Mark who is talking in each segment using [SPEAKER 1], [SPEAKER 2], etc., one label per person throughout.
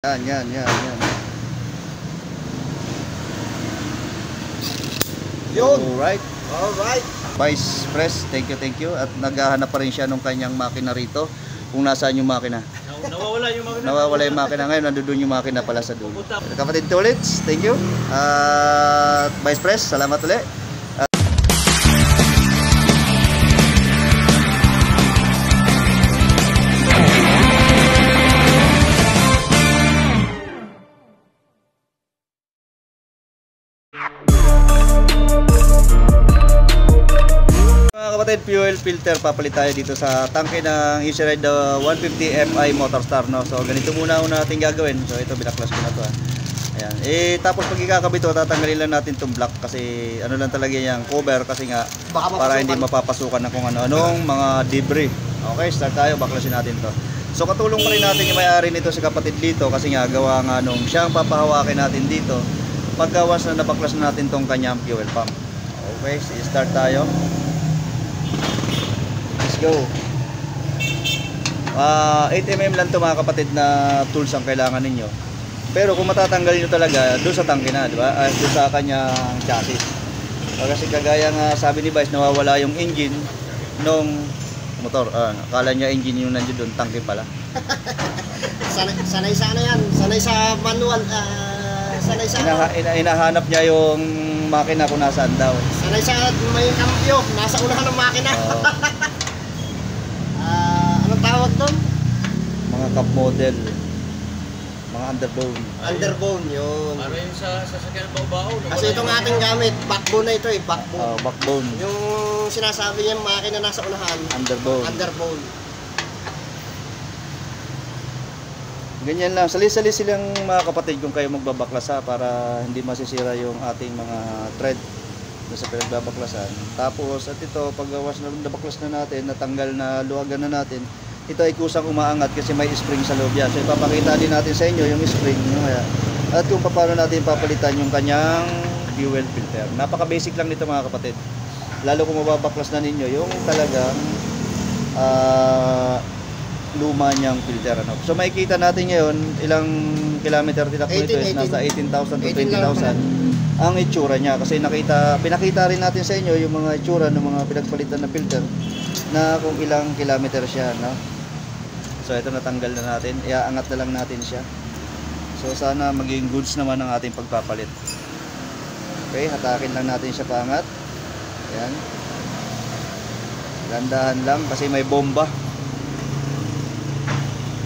[SPEAKER 1] Yan.
[SPEAKER 2] Yun.
[SPEAKER 1] Alright.
[SPEAKER 2] Vice
[SPEAKER 1] Press, thank you. At naghahanap pa rin siya nung kanyang makina rito. Kung nasaan yung makina. Nawawala yung makina ngayon, nandoon yung makina pala sa dulo. Kapatid Tulits, thank you. At Vice Press, salamat ulit. Mga kapatid, fuel filter papalit tayo dito sa tangke ng Easy Ride 150 Fi Motorstar, no? So ganito muna natin gagawin. So ito, binaklas ko na to. Ayan. Tapos pag ikakabit ito, tatanggalin lang natin itong block kasi ano lang talaga yung cover kasi nga para hindi mapapasukan ng kung ano-anong mga debris. Okay, start tayo, baklasin natin to. So katulong pa rin natin yung may-ari nito si kapatid dito kasi nga gawa nga nung siyang papahawakin natin dito pagkawas na nabaklas na natin tong kanyang fuel pump. Okay, so start tayo. Let's go. 8mm lang to mga kapatid na tools ang kailangan ninyo. Pero kung matatanggal nyo talaga doon sa tangke na, di ba? Doon sa kanyang chassis. Kasi kagaya nga sabi ni Vice, nawawala yung engine nung motor. Akala niya engine yung nandiyo doon, tangke pala.
[SPEAKER 2] Sanay sa ano yan, sanay sa manual, sanay sa
[SPEAKER 1] Hinahanap niya yung makina kung nasaan daw.
[SPEAKER 2] Sanay sa may kampyo, nasa unahan ng makina. Anong tawag doon?
[SPEAKER 1] Mga cup model, mga underbone.
[SPEAKER 2] Underbone yun.
[SPEAKER 3] Para yung sa sasakyan ng bao-bao.
[SPEAKER 2] Kasi itong ating gamit, backbone na ito eh, backbone.
[SPEAKER 1] Backbone.
[SPEAKER 2] Yung sinasabi niya makina nasa unahan,
[SPEAKER 1] Underbone.
[SPEAKER 2] underbone.
[SPEAKER 1] Ganyan lang, sali-sali silang mga kapatid kung kayo magbabaklas para hindi masisira yung ating mga thread sa pinagbabaklasan. Tapos at ito, pag nabaklas na natin, natanggal na luwagan na natin, ito ay kusang umaangat kasi may spring sa loob yan. So ipapakita din natin sa inyo yung spring at kung paano natin papalitan yung kanyang fuel filter. Napaka basic lang nito mga kapatid. Lalo kung mababaklas na ninyo yung talagang luma niyang filter. So makikita natin ngayon ilang kilometer tinakbo nito, nasa 18,000 to 20,000 ang itsura niya kasi pinakita rin natin sa inyo yung mga itsura ng mga pinagpalitan na filter na kung ilang kilometer siya, no? So ito, natanggal na natin, iaangat na lang natin siya. So sana maging goods naman ang ating pagpapalit. Okay, hatakin lang natin siya paangat. Ayan, gandahan lang kasi may bomba.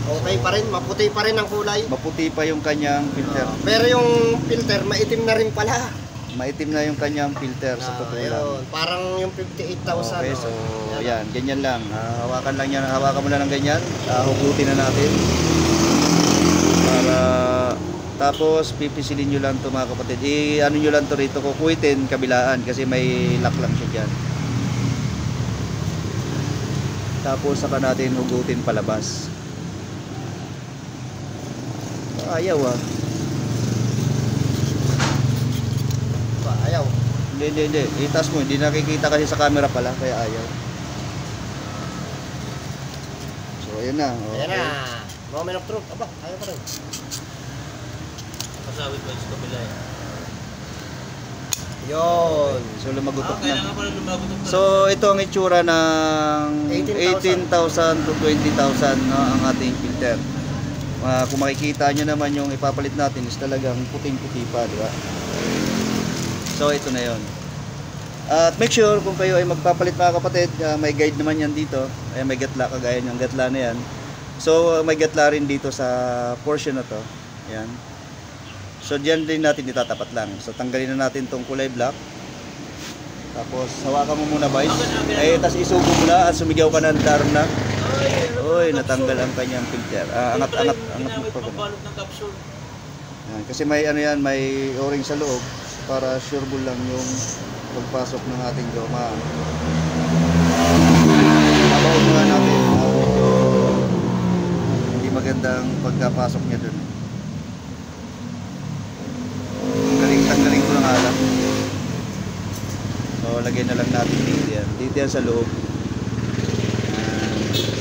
[SPEAKER 2] Okay pa rin, maputi pa rin ang kulay.
[SPEAKER 1] Maputi pa yung kanyang filter.
[SPEAKER 2] Pero yung filter, maitim na rin pala.
[SPEAKER 1] Maitim na yung kanyang filter sa totoo lang.
[SPEAKER 2] Parang yung 58,000.
[SPEAKER 1] Okay, so yan, ganyan lang. Hawakan lang yan, hawakan mo lang ng ganyan. Hugutin na natin. Para tapos pipisilin nyo lang to mga kapatid. Ano nyo lang to rito, kukuitin kabilaan kasi may lock lang siya dyan. Tapos saka natin hugutin palabas. Ayaw
[SPEAKER 2] Ayaw.
[SPEAKER 1] Hindi. Itas mo, hindi nakikita kasi sa camera pala, kaya ayaw. So ayan na. Okay.
[SPEAKER 2] Ayan na. Moment of truth. Aba, ayaw pa rin.
[SPEAKER 3] Pasawit ba sa kabila eh?
[SPEAKER 2] Yun.
[SPEAKER 1] So lumagutok na.
[SPEAKER 3] Kailangan pala lumagutok na.
[SPEAKER 1] So ito ang itsura ng 18,000 to 20,000, no, ang ating filter. Kung makikita nyo naman yung ipapalit natin is talagang puting-puti pa, di ba? So ito na yon. At make sure kung kayo ay magpapalit mga kapatid, may guide naman yan dito. Ay may gatla, kagaya ng gatla na yan. So may gatla rin dito sa portion na to. Yan. So diyan din natin itatapat lang. So tanggalin na natin tong kulay black. Tapos hawakan mo muna, Vice. Tapos isubo mo na at sumigaw ka ng daron na. Uy, natanggal ang kanyang filter. Angat mo pa. Kasi may ano yan, may o-ring sa loob para sureball lang yung pagpasok ng ating goma. Habaw nga natin. Hindi magandang pagkapasok niya dun. Tanggalin ko ng alam. So lagyan na lang natin dito yan sa loob.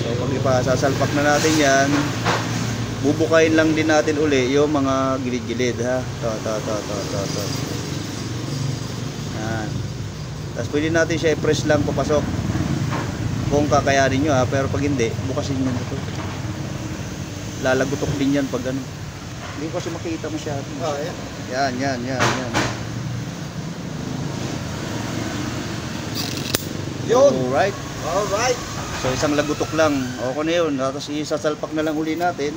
[SPEAKER 1] So pag ipasasalpak na natin yan, bubukayin lang din natin uli yung mga gilid-gilid ha. To. Yan. Tapos pwede natin siya i-press lang papasok kung kakayanin nyo ha, pero pag hindi, bukasin nyo ito. Lalagutok din yan pag ano. Hindi ko kasi makita masyado.
[SPEAKER 2] Oh, yeah.
[SPEAKER 1] Yan.
[SPEAKER 2] Yun.
[SPEAKER 1] Alright.
[SPEAKER 2] Alright.
[SPEAKER 1] So isang lagutok lang. Okay na yun. Tapos isasalpak na lang uli natin.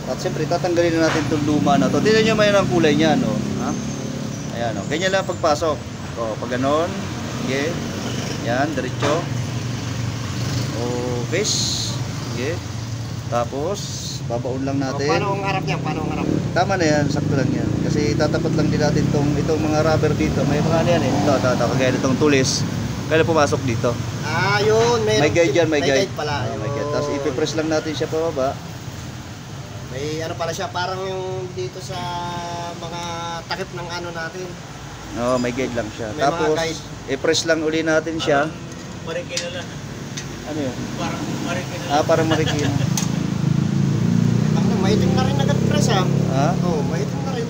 [SPEAKER 1] At siyempre tatanggalin na natin itong luma na to. Tignan nyo may ang kulay niyan. Oh. Ha? Ayan. Oh. Ganyan lang pagpasok. Oh, pag ganon. Okay. Yan. Diretso. Okay. Okay. Tapos babaon lang natin.
[SPEAKER 2] Paano ang harap niya? Paano ang harap?
[SPEAKER 1] Tama na yan. Sakto lang yan. Kasi tatapat lang din natin itong mga rubber dito. May mga ano yan eh. Ito. Kagaya itong tulis. Kaya pumasok dito.
[SPEAKER 2] Ah, yun.
[SPEAKER 1] May guide yan, may guide.
[SPEAKER 2] Pala.
[SPEAKER 1] Oh, may guide. Tapos ipipress lang natin siya pababa.
[SPEAKER 2] May ano pala siya, parang yung dito sa mga takip ng ano natin.
[SPEAKER 1] Oo, may guide lang siya.
[SPEAKER 2] May
[SPEAKER 1] Tapos
[SPEAKER 2] mga guide.
[SPEAKER 1] i-press lang uli natin siya.
[SPEAKER 3] Marikina lang.
[SPEAKER 1] Ano yun?
[SPEAKER 3] Parang marikina lang.
[SPEAKER 1] Ah, parang marikina.
[SPEAKER 2] Ako, maitim na rin nag-press ah.
[SPEAKER 1] Ha?
[SPEAKER 2] Oo, maitim na rin.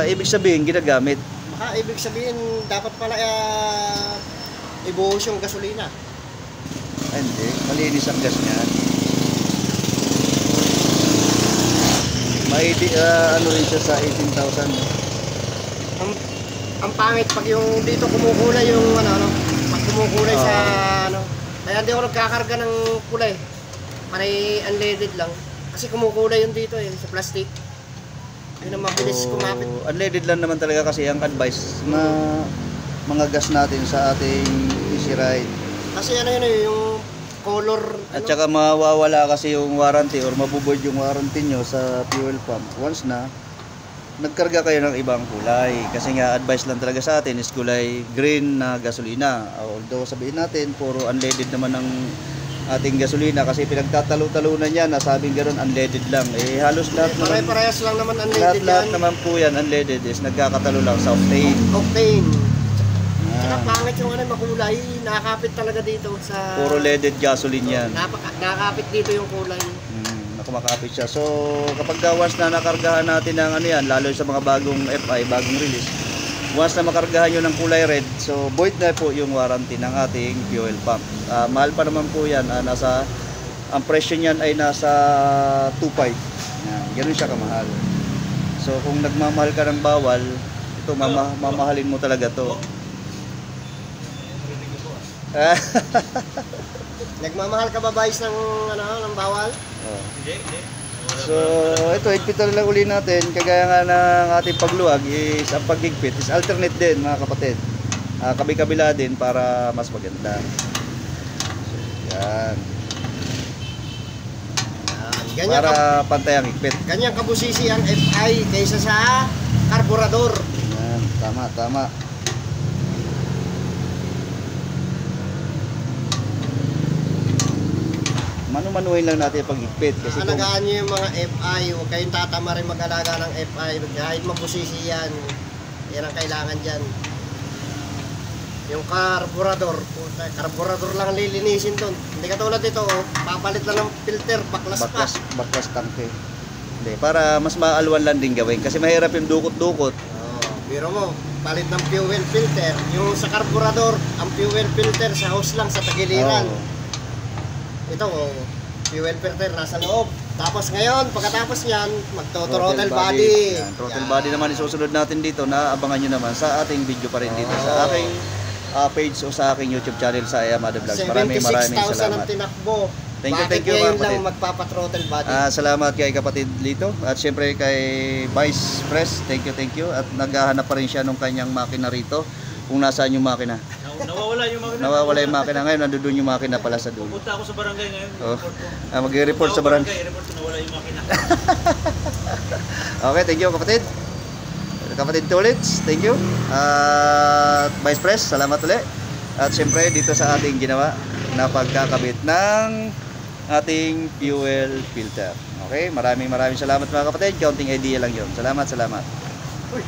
[SPEAKER 1] Ibig sabihin, ginagamit.
[SPEAKER 2] Baka ibig sabihin, dapat pala ibuhos yung gasolina.
[SPEAKER 1] Ay, hindi. Malinis ang gas niya. May ano rin siya sa 18,000.
[SPEAKER 2] Ang pangit pag yung dito kumukulay yung ano, pag kumukulay sa ano. Kaya hindi ako nagkakarga ng kulay. Panay unleaded lang. Kasi kumukulay yung dito sa plastic. Yun ang mabilis kumapit.
[SPEAKER 1] Unleaded lang naman talaga kasi ang advice na mga gas natin sa ating easy ride.
[SPEAKER 2] Kasi ano yun yung color.
[SPEAKER 1] At saka mawawala kasi yung warranty or mabuboard yung warranty nyo sa fuel pump once na nagkarga kayo ng ibang kulay. Kasi nga advice lang talaga sa atin is kulay green na gasolina. Although sabihin natin puro unleaded naman ng ating gasolina kasi pinagtatalo-talunan niya na sabing ganoon unleaded lang. Eh halos lahat naman,
[SPEAKER 2] Pare-parehas lang naman unleaded
[SPEAKER 1] lahat
[SPEAKER 2] yan.
[SPEAKER 1] naman po yan unleaded is nagkakatalo lang sa octane.
[SPEAKER 2] Octane. Saka
[SPEAKER 1] Ah,
[SPEAKER 2] pangit yung ano, makulay. Nakakapit talaga dito sa...
[SPEAKER 1] puro leaded gasoline yan.
[SPEAKER 2] Nakakapit dito yung kulay.
[SPEAKER 1] Kumakapit siya. So kapag once na nakargahan natin ng ano yan, lalo sa mga bagong FI, bagong release, once na makargahan nyo ng kulay red, so void na po yung warranty ng ating fuel pump. Mahal pa naman po yan. Ang presyo niyan ay nasa 2.5. Ganun siya kamahal. So kung nagmamahal ka ng bawal, ito mamahalin mo talaga to.
[SPEAKER 2] Nagmamahal ka ba guys ng ano, ng bawal?
[SPEAKER 1] Oh.
[SPEAKER 3] Hindi.
[SPEAKER 1] So ito, higpitan lang uli natin. Kagaya nga ng ating pagluwag is ang paghigpit is alternate din mga kapatid. Kabi-kabila din para mas maganda. So, yan.
[SPEAKER 2] Ganyan
[SPEAKER 1] Para pantay ang higpit.
[SPEAKER 2] ganyan kabusisi ang FI kaysa sa karburador.
[SPEAKER 1] Yan, tama. Manu-manuhin lang natin yung paghigpit kasi kung
[SPEAKER 2] Alagaan nyo yung mga FI, huwag kayong tatama rin mag-alaga ng FI. Kahit mabusisi yan, yan ang kailangan dyan. Yung karburador, karburador lang lilinisin doon. Hindi katulad ito, papalit lang ng filter, baklas pa.
[SPEAKER 1] baklas tanke. Hindi, para mas maalwan lang din gawin kasi mahirap yung dukot-dukot.
[SPEAKER 2] Biro mo, palit ng fuel filter. Yung sa karburador, ang fuel filter sa hose lang sa tagiliran.
[SPEAKER 1] Oo.
[SPEAKER 2] Ito, fuel filter nasa loob. Tapos ngayon, pagkatapos niyan, magto-throttle body.
[SPEAKER 1] Yan, throttle body naman isusunod natin dito na abangan nyo naman sa ating video pa rin dito sa aking page o sa aking YouTube channel sa Ayamada Vlogs. Maraming
[SPEAKER 2] 76,000
[SPEAKER 1] salamat.
[SPEAKER 2] ang tinakbo.
[SPEAKER 1] Thank you,
[SPEAKER 2] Bakit
[SPEAKER 1] thank you,
[SPEAKER 2] ngayon
[SPEAKER 1] mga
[SPEAKER 2] lang
[SPEAKER 1] kapatid.
[SPEAKER 2] magpapa-throttle body?
[SPEAKER 1] Salamat kay kapatid Lito at syempre kay Vice Press. Thank you. At naghahanap pa rin siya ng kanyang makina rito. Kung nasaan yung makina.
[SPEAKER 3] Nawawala yung makina.
[SPEAKER 1] Nawawala yung makina ngayon, nandoon yung makina pala sa dulo.
[SPEAKER 3] Pupunta ako sa barangay ngayon.
[SPEAKER 1] Oh.
[SPEAKER 3] Report ko.
[SPEAKER 1] Magre-report sa barangay.
[SPEAKER 3] Report ko nawala yung makina.
[SPEAKER 1] Okay, thank you kapatid. Kapatid Tulits, thank you. At Vice Press, salamat ulit. At syempre dito sa ating ginawa na pagkakabit ng ating fuel filter. Okay, maraming salamat mga kapatid. Counting idea lang yun. Salamat.
[SPEAKER 2] Uy.